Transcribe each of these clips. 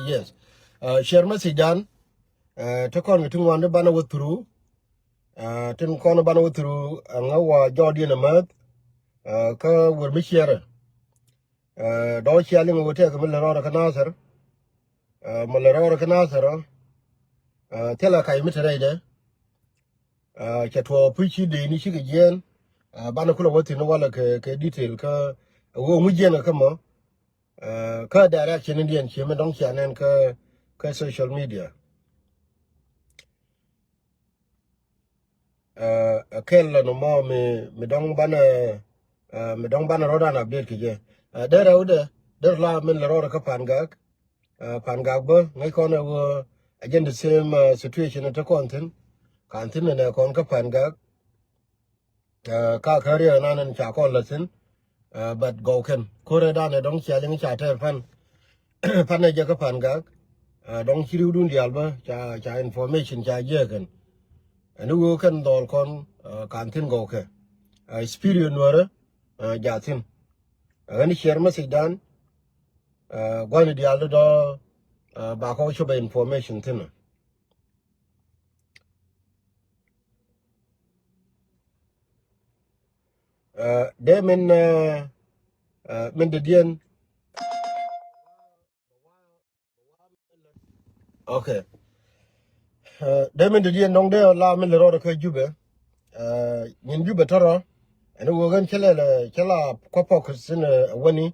yes. Share message dan. To kon ngitung wande bana wo through. Tin kon bana wo through ngawa jodi na mat. Ka wor mi share. Do sharing wo te ka mil ro ka nasar. Mal ro ka nasar. Tela kai mitere de. Chatwa puchi de ni shi gen. Bana kula woti no wala ke detail ka wo mujena kama. Ka direction indian chi me dong chanen ka social media. Kel no mo me dong bana roda na update kije. There ude there la men la roda ka pangak ba ngai kono wo again the same situation to content kantin ne kon ka pangak ka career nanan cha kon lasin but go ken kore da ne dong chaling cha ter pan pan ne ka pangak dong chiru dun dial ba cha information cha ye ken anu go kan dol kon kantin go ke experience nuare jatin ani share message dan gwani dial do ba ko shobe information tin de men de dien okay de men de dien dong de la men le ro ka jube nyin jube toro anu go gan chela ko ko sin wani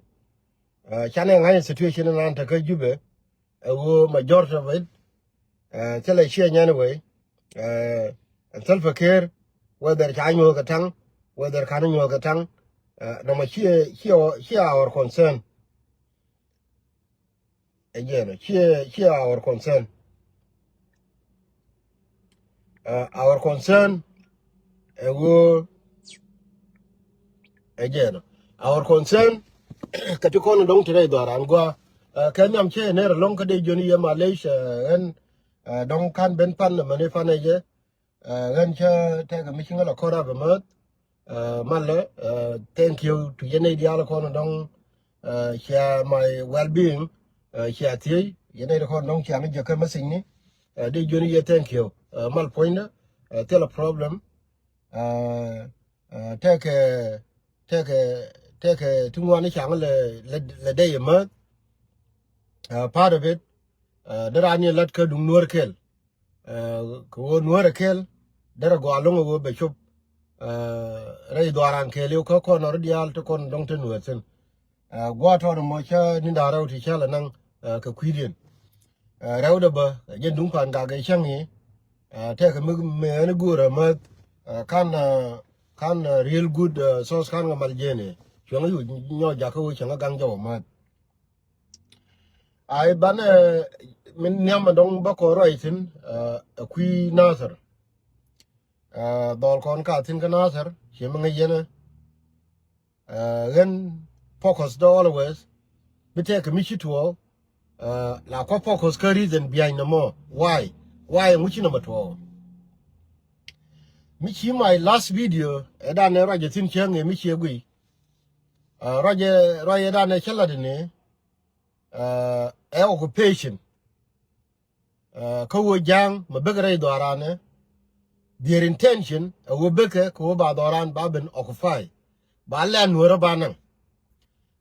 chane ngai situation nan ta ka jube wo majority of it chela share nyane we self care whether chanyo ka tang whether kanyo ka tang no ma here our concern again here our concern wo again our concern katikon dong tire doran gwa kenyam che ne long ka de joni ya Malaysia en dong kan ben pan ma ne fan ye en cha te ga mi chinga la kora ba mat malle thank you to yene diala kono dong share my well-being share ti yene de kono dong chang je ka masin ni de joni ye thank you mal point tell a problem take tungwani chang le day mat part of it there are let ka dung nuar kel ko nuar kel there go along go be chop ray doaran kel ko ko no dial to kon dong ten nuar gwa to mo cha ni da raw ti chala nang ka kwidien raw da ba jen dung pan ga chang ni te ka me ne gura mat kan real good source kan ga maljene chong yu nyo ja ko chang gang jo mat ai ban min nyam dong ba ko roi tin kwi nasar dol kon ka tin ka nasar che ma ngene gen focus do always we take a mission to la ko focus ka reason behind no more why muchi number 2 michi my last video eda ne raje tin chenge michi gui raje eda ne chela de ne occupation ko wo jang ma begere do arane their intention wo beke ko ba doran ba ben occupy ba len wora banan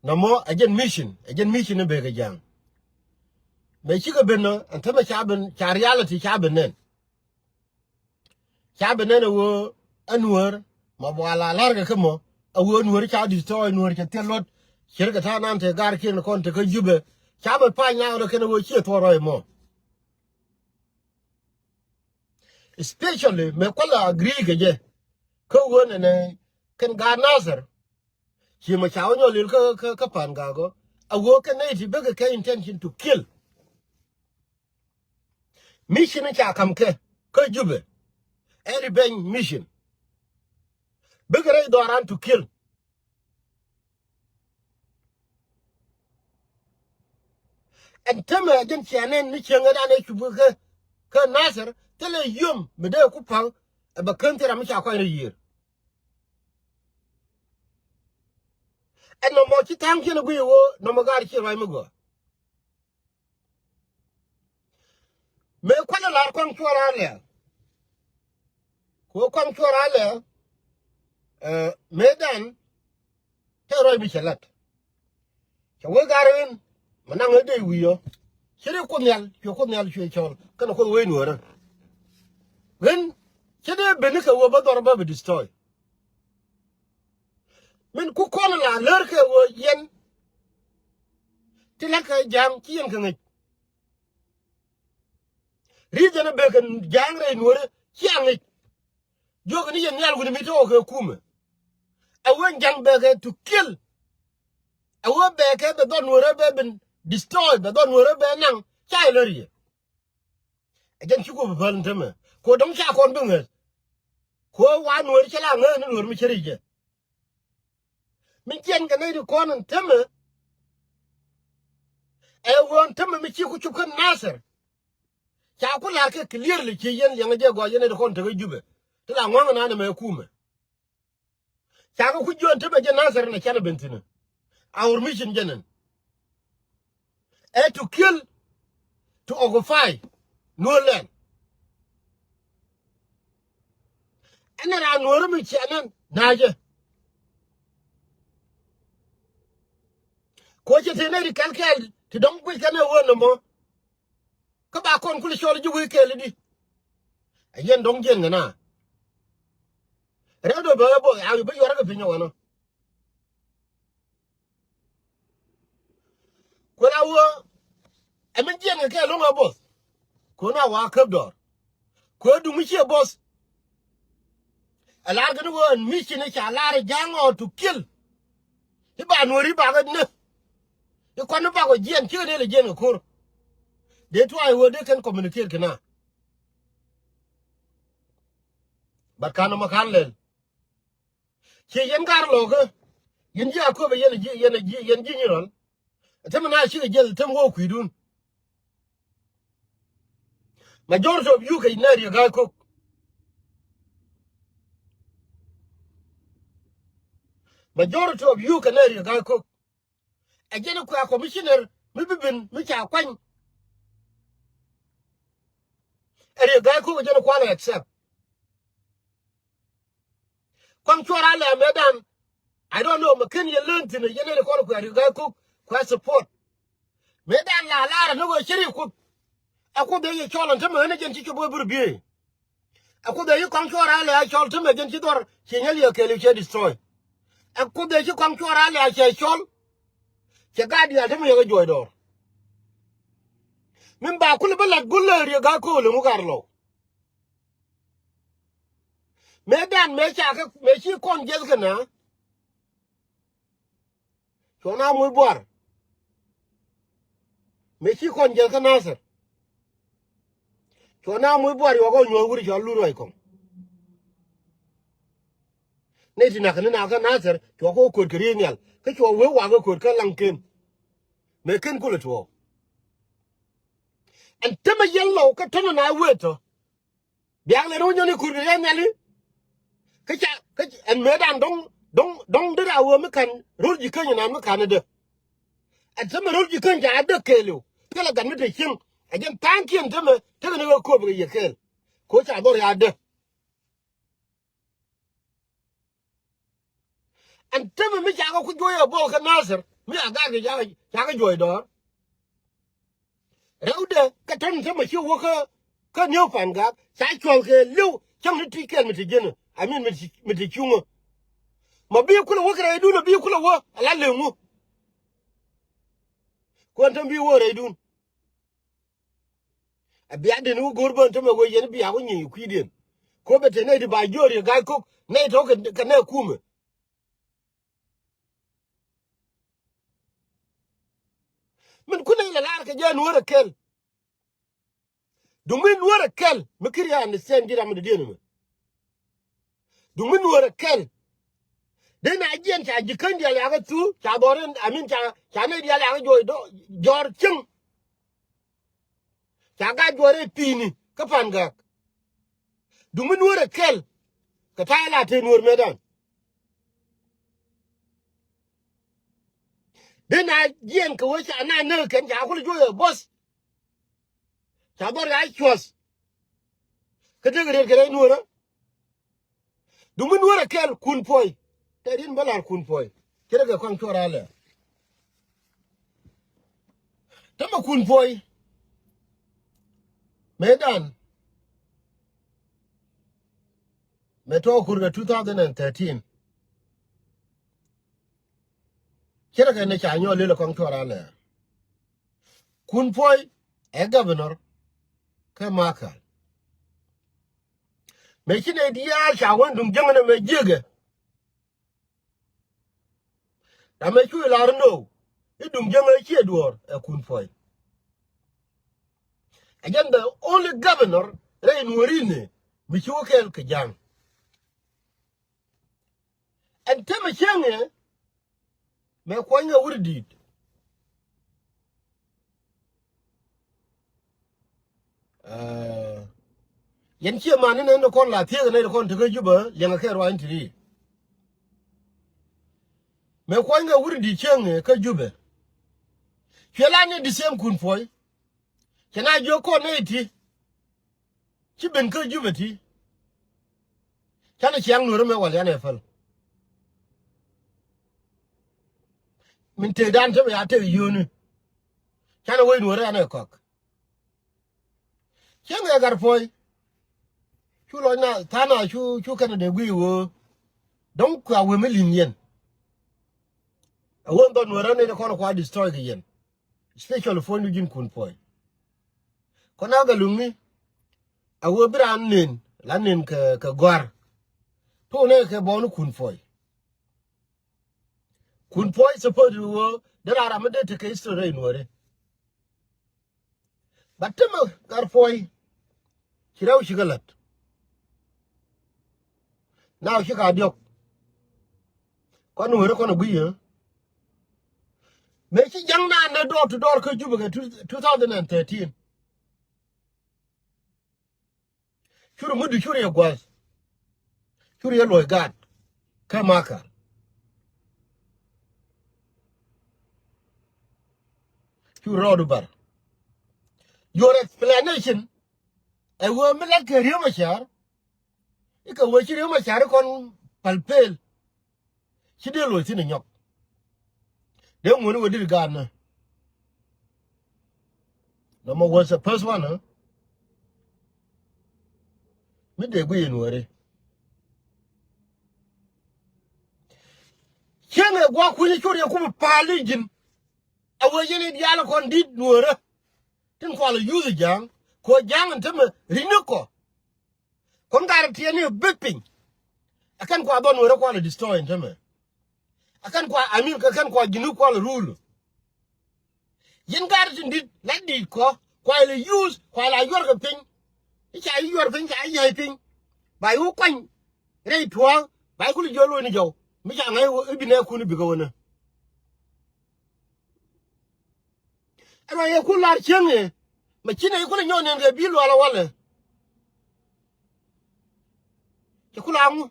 no mo again mission be ga jang me chi ga benno antama cha reality cha benen wo anwar ma wala larga kamo awo nuwer cha destroy nuwer cha telot shirka ta nan te gar kin kon te ka jube cha ba pa nya ro ken wo chi to ro mo especially me kola agree ke je ko wona ne ken ga nazar chi ma cha onyo lil ka pan ga go awo ken ne ti be ka intention to kill mission cha kam ke ka jube every ben mission begere do around to kill and tell me again chanen ni chenga da ne chubu ka nasar tele yum me de ku pang ba kantera mi cha kwa year and no mo chi tang chen gu wo no mo gar chi rai mo go la kwang chora le ko kwang chora le medan te roi bi chelat che we garin manang de wiyo chere ko nyal chwe chol kana ko we nuora wen chere benika wo ba dor ba bi destroy men ku kon la ler ke wo yen tilaka jam ki yen kan region be kan jang re nuora ki an jogni yen nyal gudi mi to ko kuma awen jang be ke to kill awen be ke be don nuora be bin destroy be don nuora be nang chai lerie ajen chuko be ban tama ko dong cha kon dunga ko wa nuora chala ngana nuora mi cherije min chen kan ne ko nan tama e won tama mi chi ku chukan nasir cha ku la ke clearly chi yen yang je go yen de kon te jube tla ngwa na na me kuma cha ku jon tama je nasir na chana bentina our mission jenen to kill to occupy Nuer Land. And then I know me channel Naja. Coach it in a calcal to don't we can won no more. Come back on cool show you will kill it. Again don't get na. Redo boy, I will be your opinion. When I were I mean Jen a long boss. Kona walk up door. Ko do me boss. A large one mission is a large young or to kill. If I know about it. You can't about a Jen kill it again a core. That's why they can communicate kana. But kana makanle. Che yen gar logo. Yen ji akobe yen general. Tem na shi je tem wo kuidun. Majority of you can na ga cook. Majority of you can na ga cook. Again ko commissioner mi bibin mi cha kwan. Ere ga cook je ko na accept. Kwang chora le medan. I don't know McKinney learned in a general call ko ga cook ko support. Medan la no go shiri cook. Ako be ye cholan tem ne gen ti ko bo bi. Ako be ye kwang chora le chol tem gen ti dor chinyel ye kele che destroy. Ako be ye kwang chora le che chol che gadi ya tem ye joy dor. Min ba kul bala gulle ri ga ko le mu garlo. Medan me cha ka me chi kon jel kana. Chona mu bor. Me chi kon jel kana sir. Chona mu bor yo go nyo guri chol lu roi ko. Ne ti na kana na ka nasir to ko ko krinyal. Ka cho we wa ko ka lanken. Me ken kul to. And tema yellow ka tono na weto. Biang le ro nyoni kur re nyali. Ka cha ka and medan dong dira wo me kan ro ji kan na me kan de. And tema ro ji kan ja de kelo. Kala gan me de chin. Again thank you tema te ne ko bi ye kel. Ko cha dor ya de. And tema me ja ko joyo bo ka nasir. Me aga ga ja joy do. Raude ka ton tema chi wo ka nyo fan ga sa chol ke lu chang ni tiken me ti gene. I mean me ti chungo. Ma bi kula wo kra edu bi kula wo ala lengu ko tan bi wo redun abi ade nu gorban to me wo yen bi awo nyi kwidien ko bete ne di ba jori ga ko ne to ka ne kume min kuna ila lar ka je Nuär Ɛ KEL du min Nuär Ɛ KEL me kriya ne sen dira me de ne du min Nuär Ɛ KEL de na jen cha jikan dia ya ga tu cha boren amin cha ne dia la ga joy do jor ching cha ga jore pini ka panga du min Nuär Ɛ KEL ka ta la te nur medan de na jen ka wo cha na ne ken cha ko jo boss cha bor ga chos kete gere nuora dumu Nuär Ɛ KEL kun poi tedin balar kun poi kere ga kon chora le tama kun poi medan meto kurga 2013 kere ga ne chanyo le kon chora le kun poi e governor ka maka me kine dia shawan dum jangana me jege da me ku larno idum jangana chi duor e kun poi again the only governor re nuorine mi chu kel ke jang and tema chenge me kwanya wurdit yen chi ma ne no kon la tie ne kon te juba lenga ke ro antri me kwanya wurdi chenge ka jube kela ne the same kun poi kana jo ko ne ti chi ben ka jube ti kana chiang no me wal ya ne fal min te dan te ya te yunu kana we no re ne kok chenge gar poi chu lo na tana chu kana de gwi wo don kwa we me linyen awon don wara ne ko kwa destroy the yen especially for new jin kun poi kona ga lumi awo bran nin lanin ka gwar to ne ke bonu kun poi support wo dara ramade te ke history nuore batama gar poi kiraw shigalat now shiga diok kono wore kono guye me ci jangna na door to door ko juba 2013 shuru mudu shuru ya gwas shuru ya loy gat kamaka shuru rodu bar your explanation e wo me la ke riyo machar ika wo ci riyo machar kon palpel ci de lo ci ne nyok de ngoni wo dir gan no mo was the first one huh? Me de gwe nuore chene gwa kuni chori ku palijin awo yene diala kon dit nuore tin ko la use jang ko jang nteme rinoko kon gar tiene bepping akan ko don nuore ko la destroy nteme akan ko amin kan ko ginu ko la rule yin gar tin dit la dit ko la use ko la yor ga ping icha yor ping cha ai ping bai hu kwany rei tuwa bai ku jolo ni jaw mi cha ngai ibine ku ni bigo wona ala ye ku lar chenge ma chine ku nyo ne bi lo ala wala ke ku la mu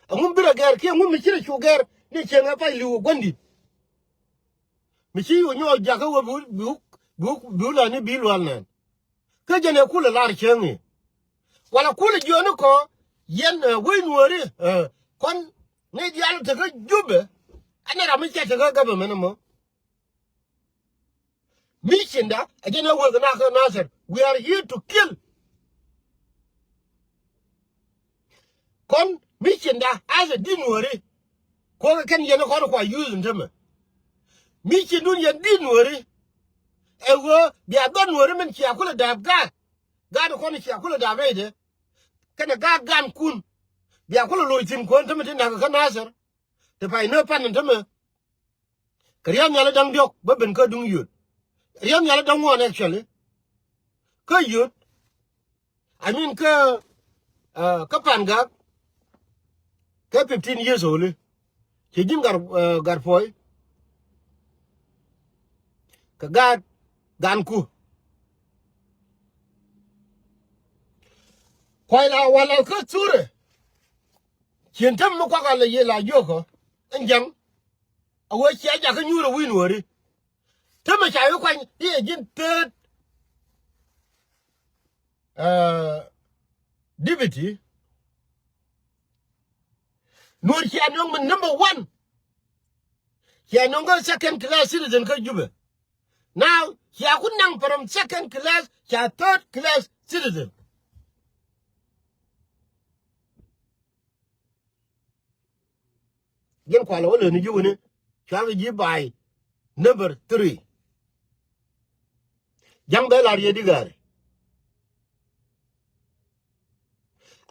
amun bira gar ke mun mi chine chu gar ni chenga pa liwo gondi mi chi yo nyo ja ka wo bu la ni bi lo ala ke jene ku la lar chenge wala ku le jono ko yen we nuore kon ne dialo te ka jube ana ra mi cha te ka government mo mission da again we gonna ka nasser we are here to kill kon mission da as a dinuore ko kan yen ko ko use ndema mission dun yen dinuore e wo bi adon nuore men ci akula da ga ko ni ci akula da bede kana gan kun bi akula lo tin ko ndema tin da ka nasser te fay no pan ndema kriyam yalla dang diok ba ben ka dung yut riyam yalla dang won actually ka yut I mean ka panga ka 15 years old ci jim gar foy ka gan ku koy la wala ka ture cien tam mo kwa la ye la yoko njam awo ci aja ka nyuro winori tama cha yo kwan ye jin te Deputy Nuer Chianong number 1. Chianong second class citizen ka Juba. Now, Chiakunang from second class, Chia third class citizen. Gen kwala wala ni Juba ni by number 3. Jang bela riyedigare.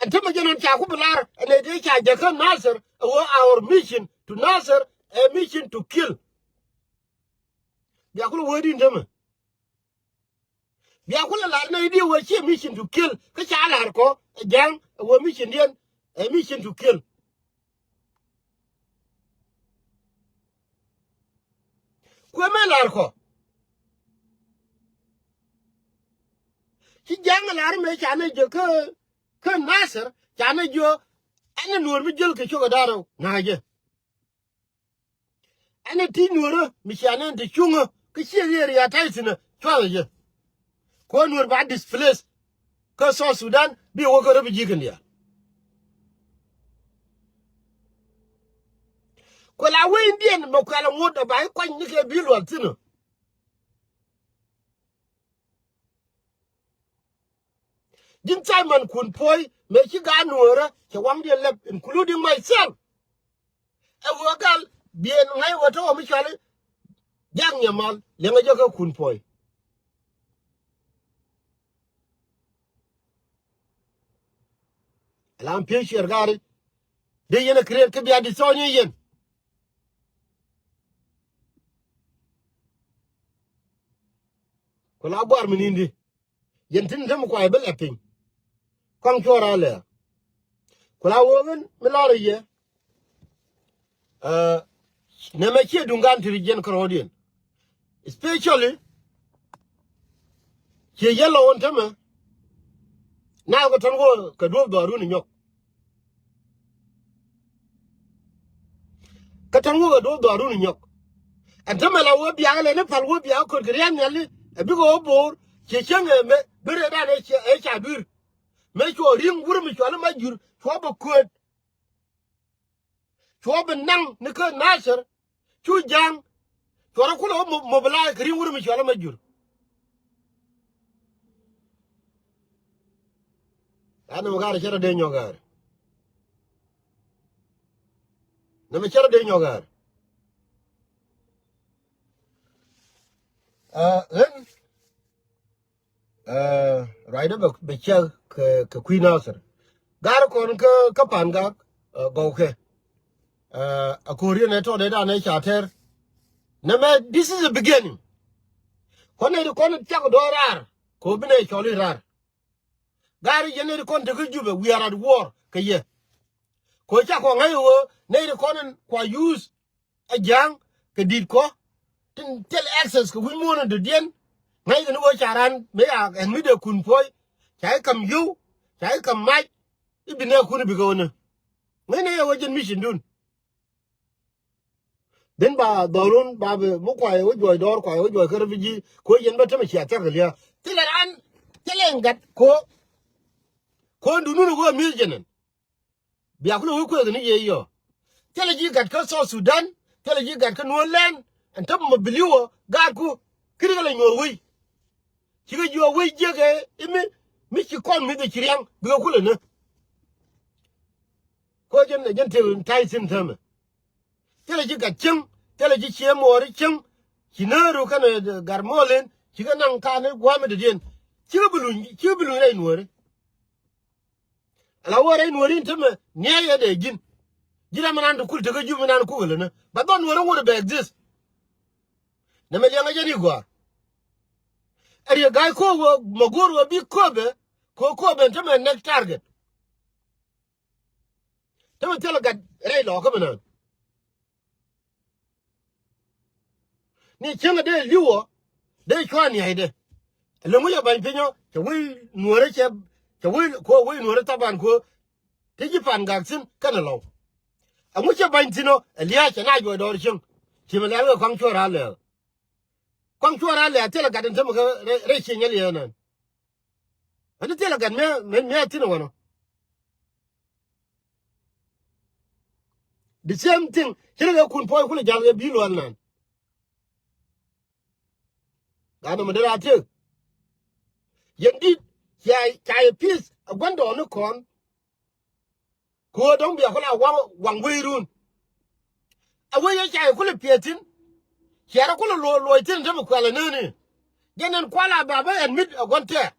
And Timajan Chakubular and they Jacob Nasser, our mission to Nasser, a mission to kill. Biakula word in them. Biakula la no idea what she mission to kill. Kachala ko a gang a mission a mission to kill. Kwamelarko. She jang alarm chana joka Nasser, chana jo and Nuer Mijil Kishogadaro, Naja. And a teen Nuer, Michana, the Chunga, Kishiria Tyson, Twalaja. Kwan were bad displaced, cause South Sudan be a worker of a jigan. Well, I went Indian, Mokala water by quite Nickel Bill or Tino. Jim Simon couldn't poi, make you got Nuera, Chawang left, including myself. A worker being I what all Michelle, young Yamal, Yamajoka couldn't poi. I'm patient, Gary. They in a career could be a disonian. Collaborar Minindi. Yentin them quite a lapping. Conquer alle. Collawoman, Meloria. Namachi Dungan to the Gen Corodian. Especially, she yellow on Tama. Now got on work, could do the running yok. Katango do the running yok. And Tamala will be island if I would be out could Grianelli, a big old board, Chishang, better than H. Make your ring worm, which I might do, Schwab could. Schwab and Nang, Nickel Nasser, Chu Jang, Torakulo mobilize ring worm, which I might do. I never got a share of day in your guard. Never share a day in your guard. Then, right up a Bichel, Queen Nasser. Garakon Kapanga, Goke. A Korean at all that on a charter. Nama, this is the beginning. When I call it Chakadorar, Kobine Cholirar. Gary, you need to come to Juba, we are at war, Kaye. Kochako, need to come and use a young, Kadidko. Didn't tell access, we wanted to den. May the watch around, may I and me the Kunpoi. Shall come you, shall come Mike. It be no couldn't be going. When I was in mission done. Then by Dorun, Baby, Mokwai, would your door, quite would your Kurviji, Koyan Batamasha, Takalia. Till I telling that ko do no go million. Biaku who could in a year. Tell you got South Sudan, tell you got Nuer Land, and top of Belua, Gaku, critical in your way. She got your way, Jagger, Miss you call me the Chiriang, Biakulina. Kojan the gentle ties in term. Tell you got Chim, tell you Chim or Chim, she never can Garmolin, she can uncan one again. Chibulu ain't worry. Allow ain't worry into me, near the gin. Giraman to cool to go juvenile cool, but don't worry about this. Namayanga Janigua. And your guy called Moguru be Kobe, Coco Benjamin next target. Don't tell a got Raylaw coming on. Ni Changa de Lua, they try any. Lumuya by Pino, the way Nurecha, the way Ko way Nuretabanco, take you fan Gaxon, Canalo. And which your Bintino, Elias and I go to Dorsham, Chimalago Conquer Conquer tell a got in some racing alien. Ani tela gan me tino wano. The same thing. Kira ga kun poy kula jalga bilo nan. Gana madara ate. Yendi ya peace agwanda onu kon. Ko don biya kula wang wirun. Awe ya chai kula pietin. Kiara kula loitin dama kwala nani. Genen kwala baba admit agwante.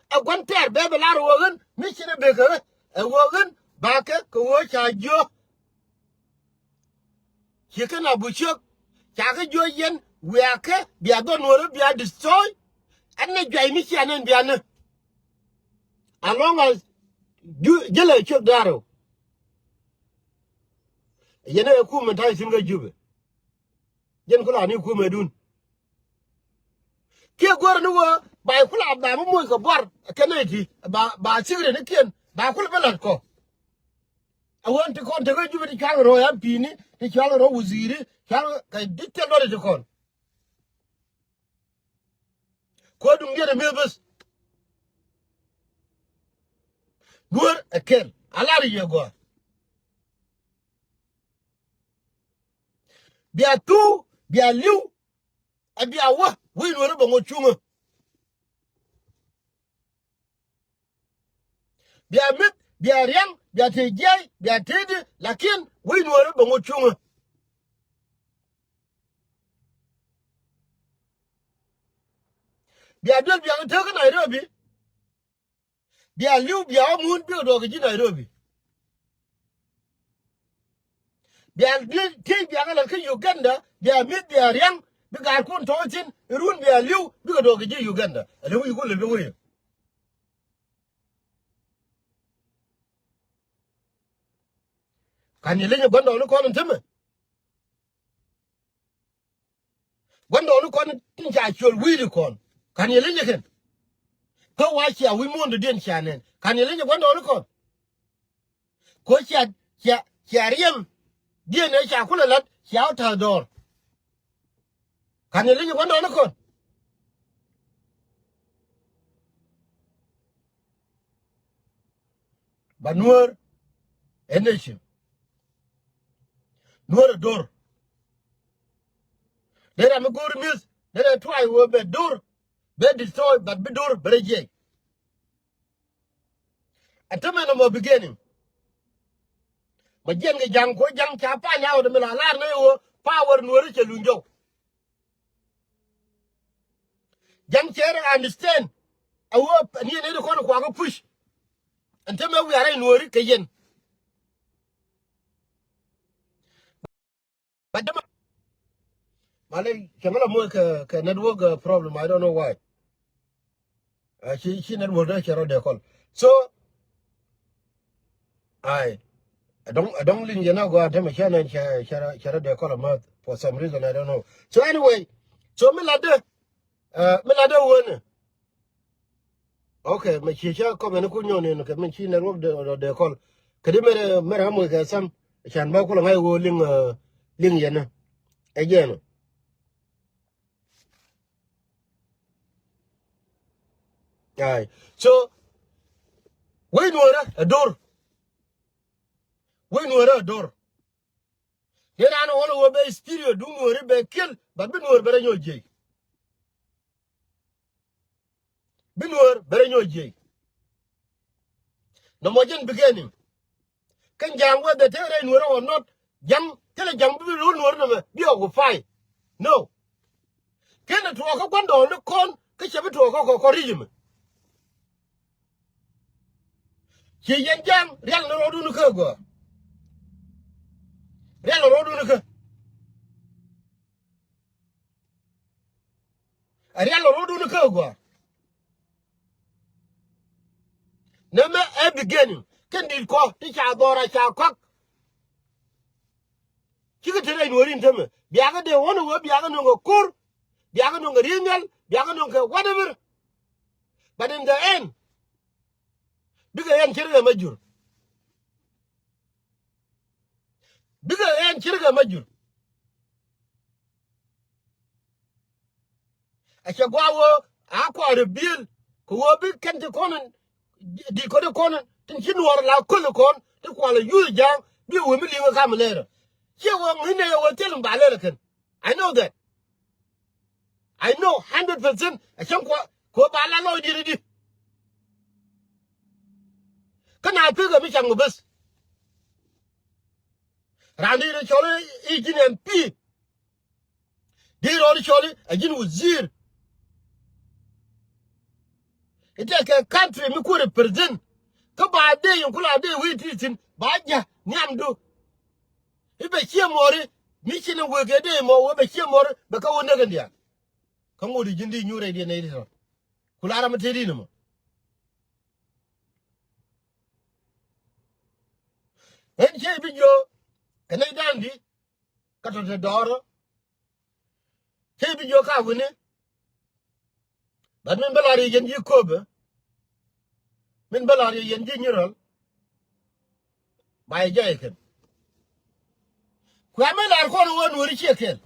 Agwante bebe lar wogan mission beke. Wogan baka ko cha jo. Chicken abuchok. Chaka jo yen weake biya don woro biya destroy. And the guy mission and biana. As long as jela chok daro. Yene ku mentai singa jube. Yen kula ni ku medun. Ke gor no ba kula ba mo ko bor kaneti ba sigre ne ken ba kula belat ko. I want to kon to go jube ti kalo ro ya pini ti kalo ro wuziri kalo ka ditte lo de kon. Ko dum ngere mebes NUäR Ɛ KEL alari yego. Bia tu bia liu bia wa we no bo chunga. Bia mit bia riang bia te jai bia tedi lakin we no bo chunga. Bia dol bia te ka Nairobi bia liu bia mun bi do ga Nairobi. Bia te bia ga ka Uganda bia mit bia riang bi ga kun to tin run bia liu bi do ga Uganda. Ale wi ko le we. Kan ye le gondo no ko nteme. Gondo no ko tin ja chol wi ri kon. Kan ye le ken. Ko wa chia we mon de den chanen. Kan ye le gondo no ko. Ko chia riam dia ne cha kula lat chia ta dor. Kan ye le gondo no ko. Ba NUäR energy. NUäR dor. There am go miss. There try we be dor. Be destroy but be dor breje. Atama no mo beginning. Ba jenge jang ko jang cha pa nyawo de la lar ne wo power NUäR che lunjo. Jang chere understand. Awo ni ne ko ko push. Antama we are NUäR ke yen. But Malay kamala mo ka network problem. I don't know why. She network da chero de call. So I don't link you know go and me channel chero de call month for some reason I don't know. So anyway, so me lade one. Okay, me chicha come and kunyo ne ke me chi network de call. Kedi mere mo ka sam chan ba ko ngai go link yana. Again. Aye. So we NUäR a door. We NUäR a door. Then I don't want to obey stereo, do NUäR be kill, but be NUäR better your jay. Be NUäR better your jay. No more beginning. Can jam whether the terror NUäR or not, jam, tell a jam be rule NUäR, be over fight. No. Can it walk up on the con, catch a bit to a corrigium. She yan jam, real no road on the go. Real road on the a real road on the go. Never a beginning. Can you call teach our daughter shall cock? Chicken today were in them. Biaga de one who biaga no kur, biaga no ringal, biaga no whatever. But in the end, bigger end chirga major. Bigger end chirga major. a che gwa wo a ko re bil ko wo bi kan te konen di ko de konen tin chin war la ko le kon te ko la yu jang bi wo mi li wo kam le che wo ngine wo tel ba le ken I know that I know 100% a chen ko ba la lo di kana pe ga mi chang mo bes randi de chole e jin MP di ro chole a jin wazir ite ke country mi ko represent ka ba de yin kula de wi titin ba ja nyamdu ibe chie mori mi chine wo ge de mo wo be chie mori be ka wona ga ndia ka ngodi jindi nyure de ne ri kula ra mate di no en che bi jo kana dandi ka to de doro che bi jo ka woni ba min bala ri yen ji ko be min bala ri yen ji nyural ba ja eken kwa me la ko wo no ri cheken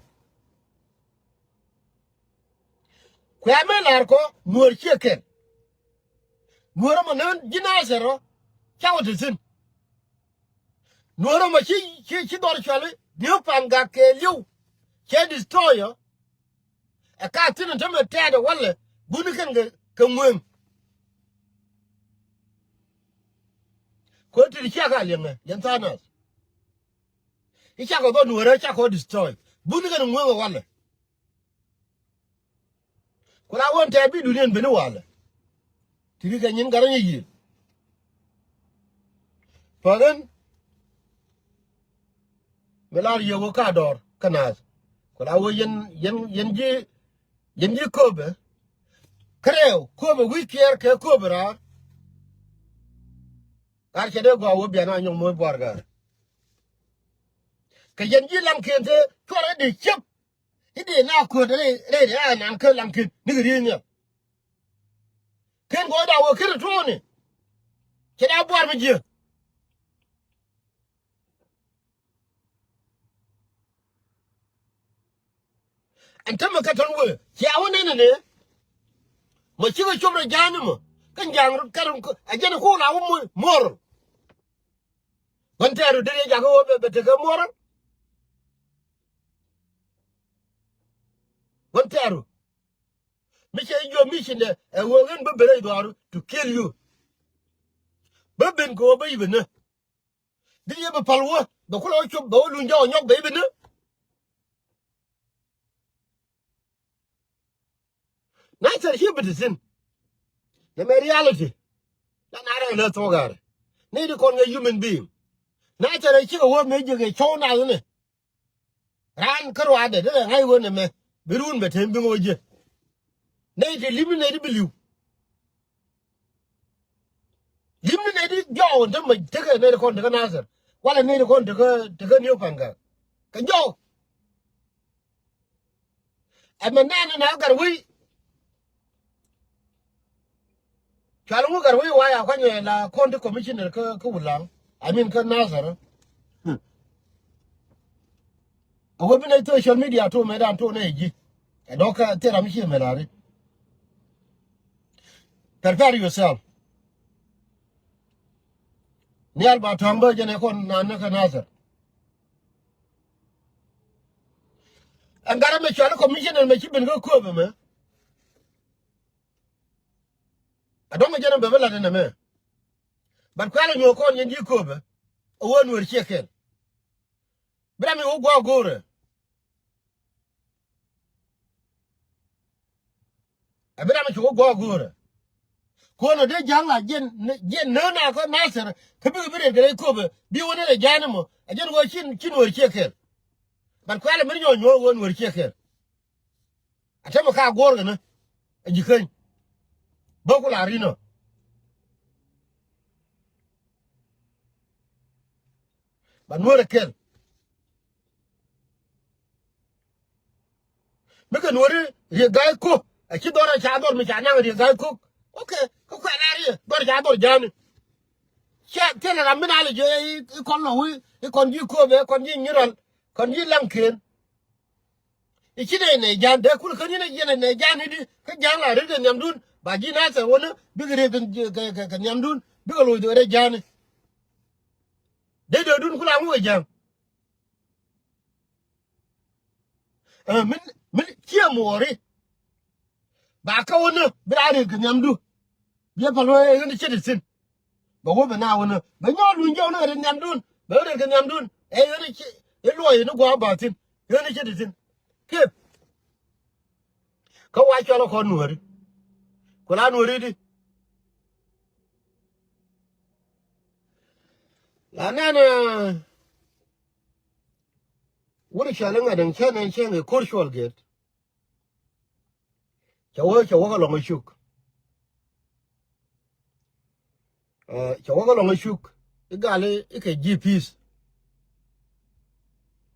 kwa me la ko no ri cheken no mo nan jina zero chawo de zin no mo chi dor chale dio panga ke liu che destroyer a ka tin to me tade wala bunu kan ga kan wen ko ti cha ga lenga yan sana I cha ko no re cha ko destroy bunu kan wen wala ko la won te bi dunien be no wala ti ga nyin garan yi fagan melar ye wo ka dor kanas ko la wo yen ji ko be kreo ko be wi kier ke ko bra ar che de go wo bi na nyom mo borgar ke yen ji lam kente ko re de chep ide na ko de re na kan lam kin ni ri nya ken go da wo kir to ni ke da bor mi je an ta maka tan wo ya wona ne mo ci ga chobra jani mo kan jang karam ko a jene ko la wo mor wanteru de ja go be te ga mor wanteru mi che yo mi chine e wo ngen be bere do to kill you be ben ko be ibne di ye be palwo do ko lo chob do lu njaw nyok be ibne na ta hi be tin the reality na na ra le to gar ni di kon nga human being na ta re chi ko wo me je ke cho na ne ran karwa de ngai wo ne me birun be tem bi ngo je nei de limine di believe limine di jo de me te ke ne kon de nazar wala ne kon de ke new panga ka jo e me na gar wi chalu gar wi wa ya kwa ne la kon de commissioner ka wulang I mean ka nazar ko bi na social media to me dan to ne ji e doka tera mi chi me la ri prepare yourself Nial ba tamba jene kon na ka nazar angara me chalu commissioner me chi ben ko be me adoma jene be la ne me ban kwala nyo kon yen ji ko be o won wer cheken bra mi wo go gore abira mi wo go gore ko no de janga jen no na ko nasir ke bi gere ko be bi wona de janimo a jen go chin wer cheken ban kwala mi nyo won wer cheken atema ka gore na a jikan bokula rino ban NUäR Ɛ KEL mi ka NUäR ri gai ko a ki dora cha dor mi cha na ri gai ko okay ko ka na ri dor cha dor jani che tele la mina le je kon no wi kon ji ko be kon ji nyiral kon ji lanken ikine ne jan de kul kan ne jan ne jan di ka jan la de nyamdun ba ji na sa wona bigre kan nyamdun bigalo de jan de dun kula mu jan min kia mori ba ka wona brare kan nyamdu biya palo e ne chedisin ba wo ba na wona ba nyo lu njo na de nyamdun ba de kan nyamdun e ne e lo e no gwa ba tin e ne chedisin kep ka wa cholo ko nuori kula nuori di la nana wani shalinga dan kenan shenge korshol get chawo ka longa shuk chawo ka longa shuk igale ike GPs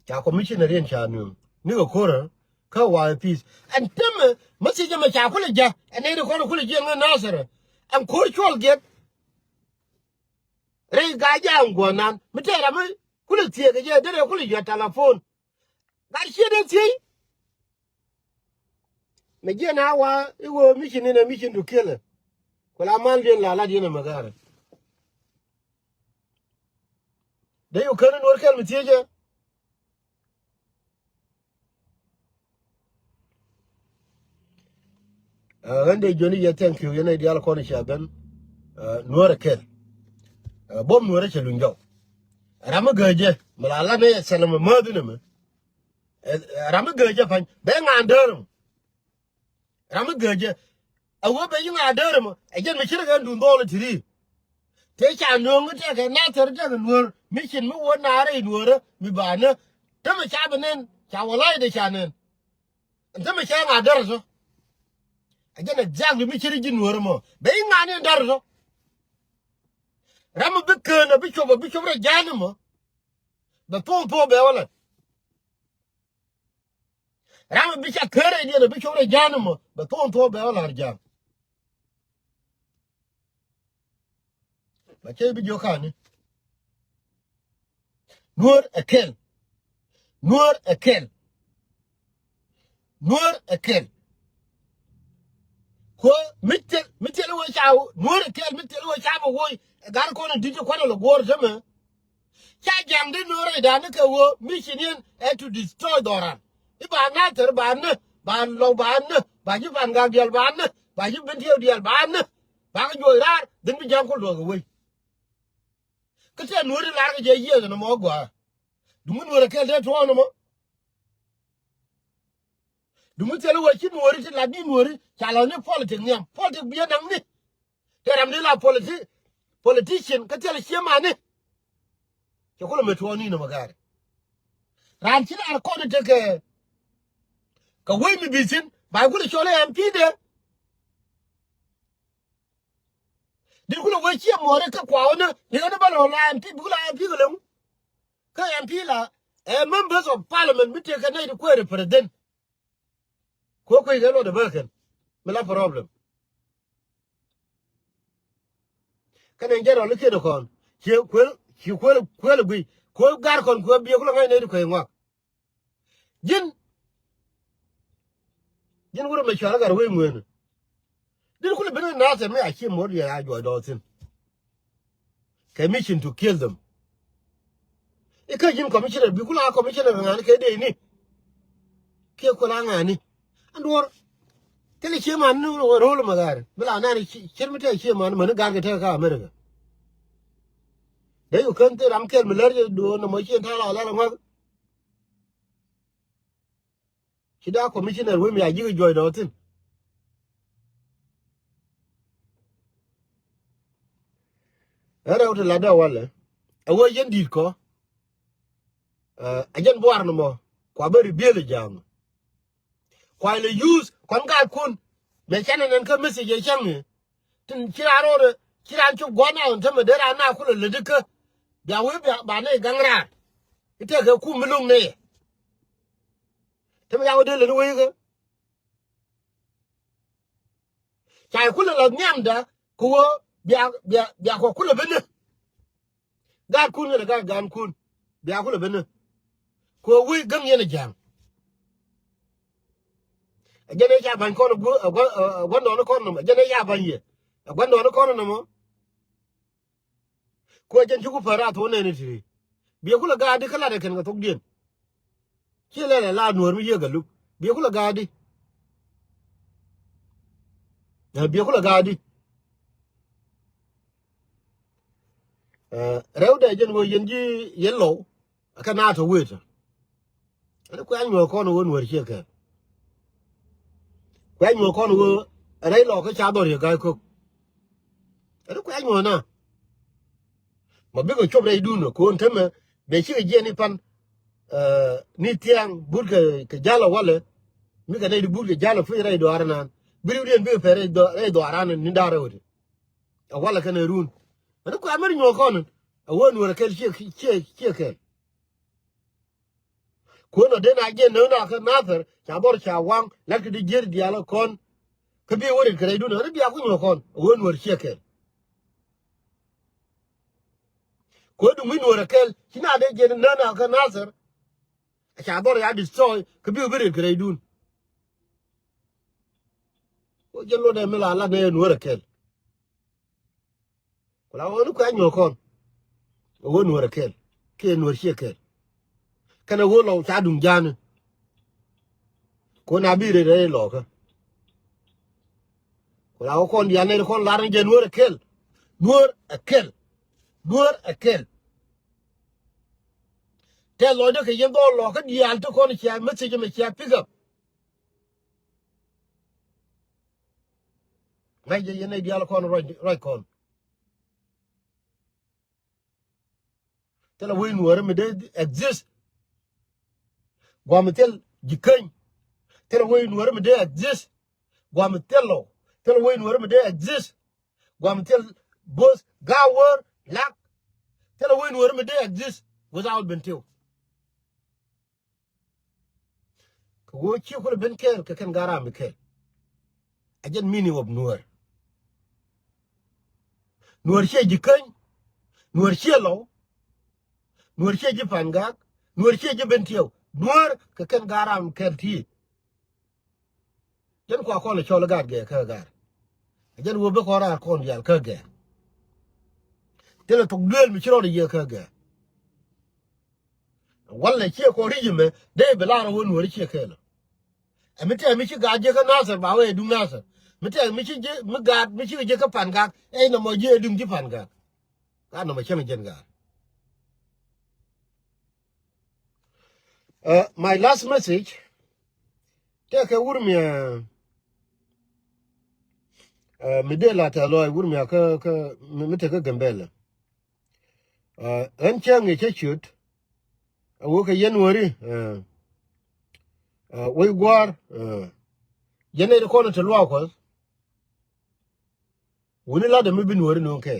cha commissioner yen chanu ni ko kora ka wa peace and tem message ma cha kula ja ene de ko kula je nga nasara and korshol get re ga ja ngonan mitera ma kula tie ga je de kula je telephone gar shede tie me je na wa iwo mission ina mission to kill kula man den la dina magara da yo kan Nuär Kel mi tie je rande joni ya thank you yana dial ko ni shaben Nuär Ɛ KEL bom Nuär Ɛ lunjo rama gaje malala ne salama madina me rama gaje fan be ngandarum rama gaje awo be yinga darum ejen mi shirga ndun dole tiri te cha nyong te ke na ter te Nuär mission mi wona re Nuär mi bana te mi cha benen cha walai de cha nen te mi cha nga dar so ejen exactly mi shirgi Nuär mo be yinga ne dar so rama be kana bi choba jani mo be pon be wala rama bi cha kare ni bi choba jani mo be pon be wala jam ba ke bi jokani Nuär Ɛ KEL Nuär Ɛ KEL Nuär Ɛ KEL ko mitel wo chawo Nuär Ɛ KEL mitel wo chawo wo gar ko na dije ko na gor jama cha jam de Nuär da ne ka wo mission to destroy doran iba na ter ba ne ba lo ba ne ba ji ban ga dial ba ne ba ji ben dial ba ne ba ga jo rar den bi jam ko do ga we ka te Nuär la ga je ye no mo gwa du Nuär Ɛ KEL de to no mo du mitel wo chi Nuär ti la di Nuär cha la ne politique nyam politique bi nang ni te ram de la politician ka te le chema ne ke ko me to ni no magare ran chi ar ko de ke ka we mi bisin ba ku le chole MP de di ku le we chi mo re ka kwa ona ni na ba lo la MP bu la MP ko le ka MP la members of parliament mi te ka na ko represent ko ga lo de baken me la problem kan en jero le ke do kon ki ko gui ko gar kon ko bi ko la ngai ne ko ngwa jin wuro me chara gar we ngwen din ku le bene na se me a chi mo ya jo do tin commission to kill them e ka jin commissioner bi ku la commissioner ngani ke de ni ke ko la ngani andor tele che man no rolo magare bela na ni chirmite che man gar ke ta ka america de yo kan te ram kel miler do no mo chen ta la ngwa kida commissioner we mi aji joy do tin era o la da wala awo yen dit ko ajen boar no mo kwa beri biele jam kwa le use kon ga kun me chana nan ka message chang tin kiraro de kiran chu gona on tama dera na kula le dika ya we ba ne gangra ite ga ku mulung ne tama ya wode le we ga cha kula la nyamda ko bia ko kula bene ga kun ne ga gan kun bia kula bene ko we gam yana jam jene ya ban ko gwando no ko no jene ya ban ye gwando no ko no mo ko jen chuku para to ne ni ti bi kula ga di kala de ken ga tok dien ki le la nuor mi ye ga lu bi kula ga di bi kula ga di rew de jen wo yen ji yen lo ka na to weta ani ko anyo ko no nuor che ka ko anyo ko no re lo ka cha do ye ga ko ani ko anyo na ma bi ko chob re du no ko nteme be chi je ni pan ni tiang burke ke jala wale mi ga dai burke jala fu re do arana biri den be fere do re do arana ni dare wodi wala kana run ani ko amari nyo ko no won wala kel che ke ko no den aje no na ka nafer cha bor cha wang la ke di jer diala kon ke bi wori kre du no bi aku nyo kon won wor che ke ko du min wala kel kina de je no na ka nafer cha bor ya destroy ke bi wori kre du ko jello de mela la de nuer kel ko la wonu ka nyo kon won nuer kel ke nuer che kel kana wo lo cha dum jan ko na bi re lo ka ko la kon ya ne kon la ran je nuer kel nuer kel nuer kel te lo de ke yen do lo ka di al to kon cha message me cha pick up ngai je yen di al kon right kon te la wo nuer me de exist Guametel jikany tell way no where they exist Guametelo tell way no where they exist Guametel boss gower lack tell way no where they exist without bentil ko chi ko ben kel ka kan gara mi kel ajen meaning of nuer che jikany nuer che lo nuer che jipanga nuer che bentil nuer ka kan gara mi kel ti jen ko le chol gar ge ka gar ajen wo be ko ra kon yal ka ge tele to duel mi chiro de ye ka ge wala che ko rijime de be la ro nuer che kel amite mi chi ga je ka nasar ba we du nasar mite mi chi je mi ga mi chi je ka pan ga e no mo je dum ji pan ga ka no ma chen jen ga my last message take a urmi mi de la ta lo urmi ka mi te ka gambele en chen nge che chut wo ka yen wori we gwar yene de ko na te lo ko woni la de mi bin wori no ke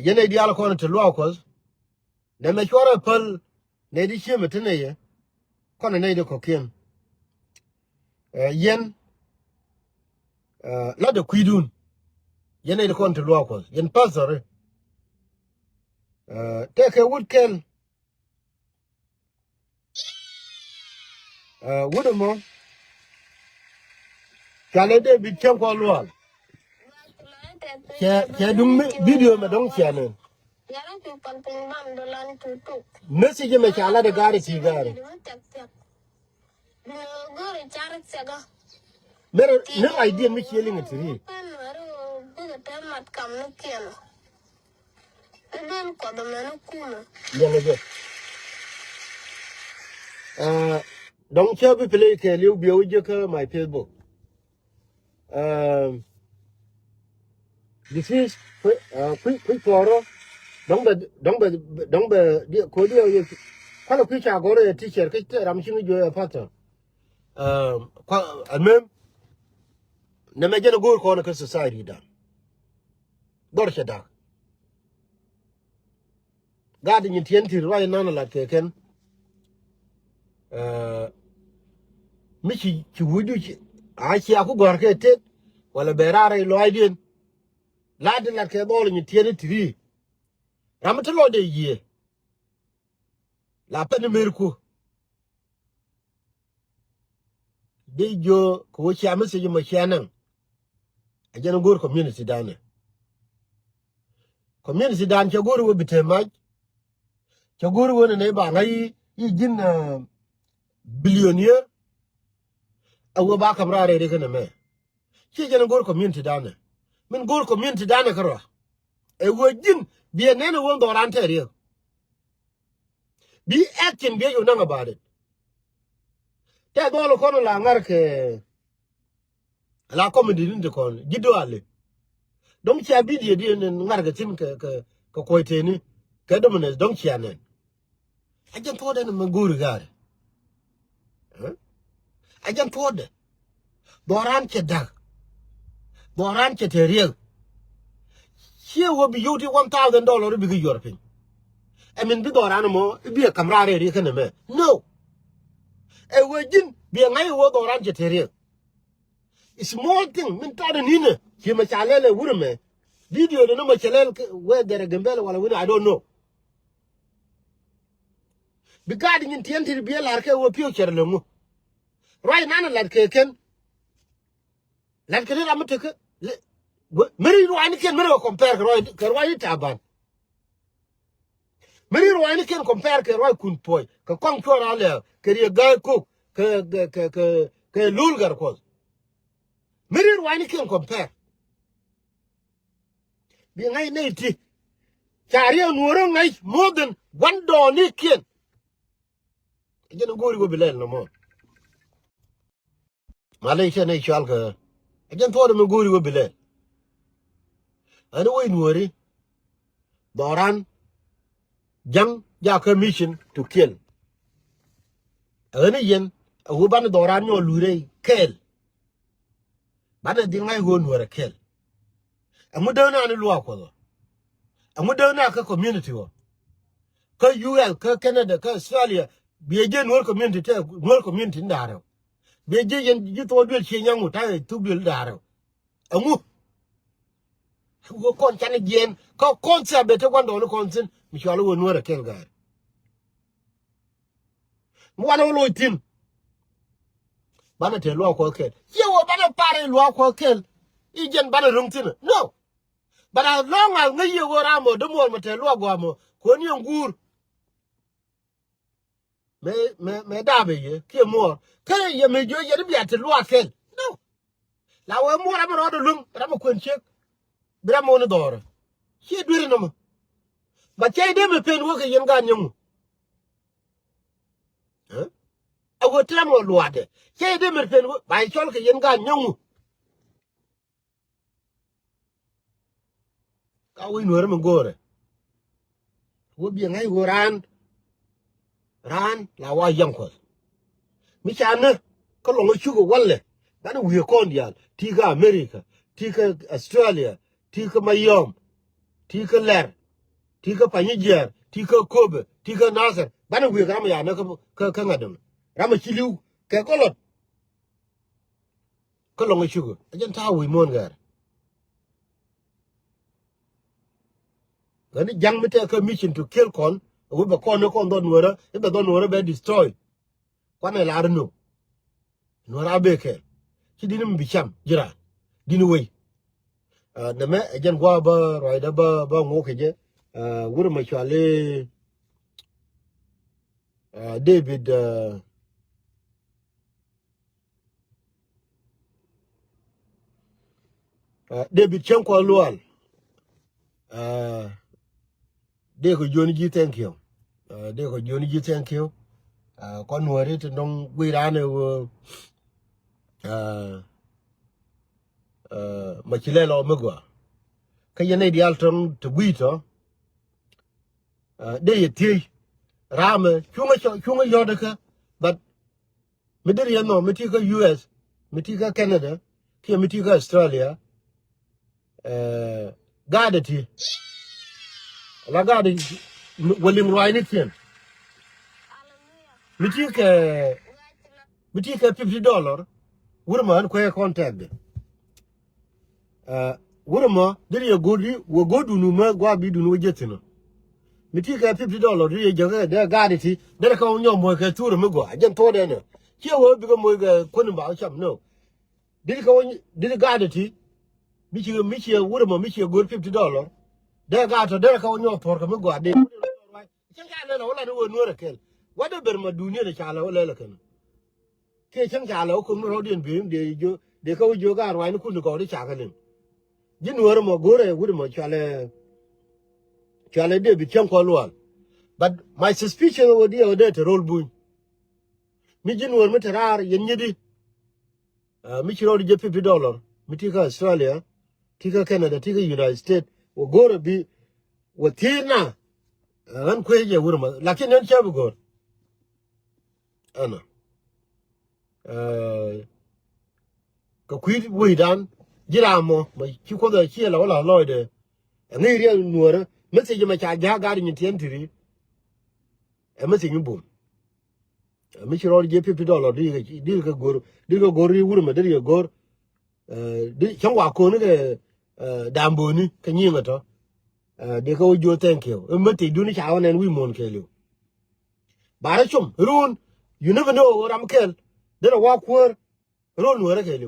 yene di ala ko na te lo ko ne me chora pal ne di che metene ye ko ne de ko ken yen la de kuidun yene de ko na te lo ko yen pastor take a wood ken wood mo kale de bi chen ko lo ke dum video me don chane message me chala de gari ti gari mere no idea me cheling it ri don't share be play ke liu bi o je ka my Facebook this is quick for don't be ko dio ye kwala ku cha gore teacher ke te ram shin jo pata almem na me jena go ko na ka society da dor che da ga din tien ti roi na la ke ken mi chi wudu chi a chi aku gor ke te wala berare lo aidin la din la ke bol ni tien ti ram to lo de ye. La peine miracle. de jo ko chi am se ma chanan ajan gor community dane community dan che gor wo bite ma che gor wo ne ba ngai yi jin billionaire awo ba kamra re kana me chi jan gor community dane min gor community dane karo e wo jin bi ne ne won doran tere bi action bi yo nanga bare te do lo kono la ngar ke la comedy din de kon gido ale donc ci abidi di ngar ga tin ka koyte ni ka do ne donc ci anen ajan to de ma guru gare ajan to de doran ke dag doran ke tere ci wo bi yoti $1,000 bi gi yorpin I mean bi doran mo bi kamra re kana me no e wajin bi ngai wo doran ke tere small thing min ta da nina ki ma chalele wurme video da no ma chalele we dere gembele wala wina I don't know bigadi ngin tienti bi la ke wo pio cherle mu right nana la ke ken la ke ra mate ke meri ro ani ken meri compare ke ro taban meri ro ani ken compare ke ro kun poy ka kon ko ra le ke ri ga ko ke lulgar ko meri ro ani ken compare bi ngai nei ti chari nuoro ngai more than $1 ni ken jeno gori go bilal no mo malaysia nei chalka ajan to me gori go bilal ani way nuori doran jang ja ka mission to kill ani yen awu ban doran no lure kel bana dingai go nuora kel amu dawna ani luwa ko amu dawna ka community wo ka UL ka Canada ka Australia beje nuor community te nuor community ndaro beje yen jito dwel chenyangu ta tu dwel ndaro amu go kon chan gen ko konsa bete kwando no konsin mi chalo wo nuora kel gar mu wana lo tin bana te lo ko kel ye wo bana pare lo ko kel ijen bana rungtin no bana longa ngaye wo ramo de mo mate lo go mo ko ni ngur me dabe ye ke mo kare ye me jo ye bi ate lo kel no la wo mo ramo ro do lum ramo kon chek bira mo no doro chi dure no mo ba chai de me pen wo ke yen ga nyamu awo tamo luade chai de me pen wo ba chol ke yen ga nyamu ka wi nuor mo gore wo bi ngai wo ran la wa yang ko mi chana ko lo chu ko walle dan wi ko ndial ti ka America ti ka Australia ti ka mayom ti ka ler ti ka panijer ti ka kobe ti ka nasar dan wi ga ma ya na ka ngadam rama chiliu ke kolot ko lo chu ko ajan ta wi mon gar gani jang mete ka mission to kill kon we be kon no kon don wora e be don wora be destroy kwana la arno nuara be ke ki dinim bi cham jira dinu we na me ajan gwa ba roida ba ngo ke je wuro ma chale David David Chenko Lual de ko joni ji thank you de ko joni ji thank you kon nuori to dong wirane wo machilelo megwa kayene di alton to buito de yeti rame chunga yodaka but midiri no mitika US mitika Canada ki mitika Australia gadati la gadi wolim roine tien mitika $50 wurma ko e contact wurma diri godi wo godu nu ma gwa bi du nu jetino mitika $50 diri joga de gadati de ka onyo mo ke turu mego ajen to de ne che wo bi ko mo ga kun ba cham no dil ga de ti mi chi wuro mo mi chi gol $50 de ga to de ka nyo por ka mi gwa de chen ga le wala no Nuär Ɛ KEL wada ber ma duniya de chala wala la kana ke chen chala ko mo rodin bi de jo de ka jo ga rwa ni kun ko de cha ka len ji Nuär mo gore wuro mo chala de bi chen ko lwal but my suspicion would be that roll boon mi ji Nuär mi tarar yen nyidi mi chi rodi je $50 mi tika Australia tika Canada tika United States wo gore bi wo tina an ko je wuro ma lakin en chabu gor ana ka kwit wi dan jiramo ma ki ko da chi la wala loide ngi ri Nuär message ma cha ja ga ni tientiri e message ni bum mi ci rol je $50 di ka gor ri wuro ma di gor di changwa ko ne ke dambo ni ka nyi ngato de ka jo thank you me ti du ni cha wan wi mon ke lu bare chum run you never know ram kel de wa kwor ron Nuär Ɛ KEL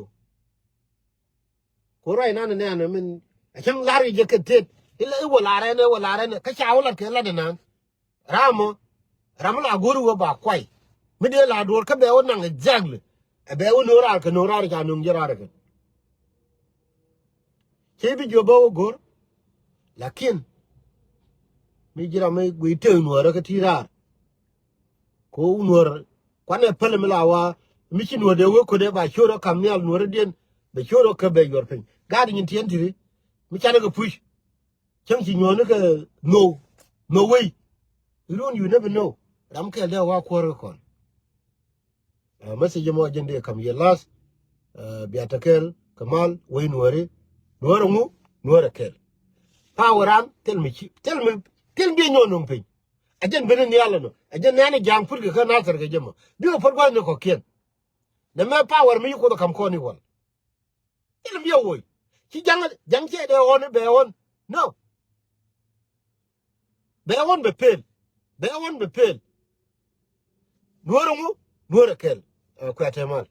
ko rai nan ne an min a chang lari je ke tet ila wala re ne ka cha wala ke la de nan ramo ramla gor wo ba kwai mi de la dor ka be won exactly e be won ora ka no ra ka no jara ka ke bi jo ba gor lakin mi jira mai gwi te Nuär ka tira ko Nuär kwane pele milawa mi chi Nuär de wo ko de ba choro kamyal Nuär den be choro ka be yor pen gadi nyin tientiri mi chana ga push chang chi nyono ka no way you never know ram kel de wa ko kon message mo jende kam ye las biata kel kamal way Nuär mu Nuär Ɛ KEL poweran tel bi nyono pen ajen benen yalla no ajen nane jang pur ga na tar ga jema bi ko por gwa ko ken na me power mi ko kam ko ni won ilm yo woy ci jang ce de on be on no be on be pel Nuär mu Nuär Ɛ KEL ko tamal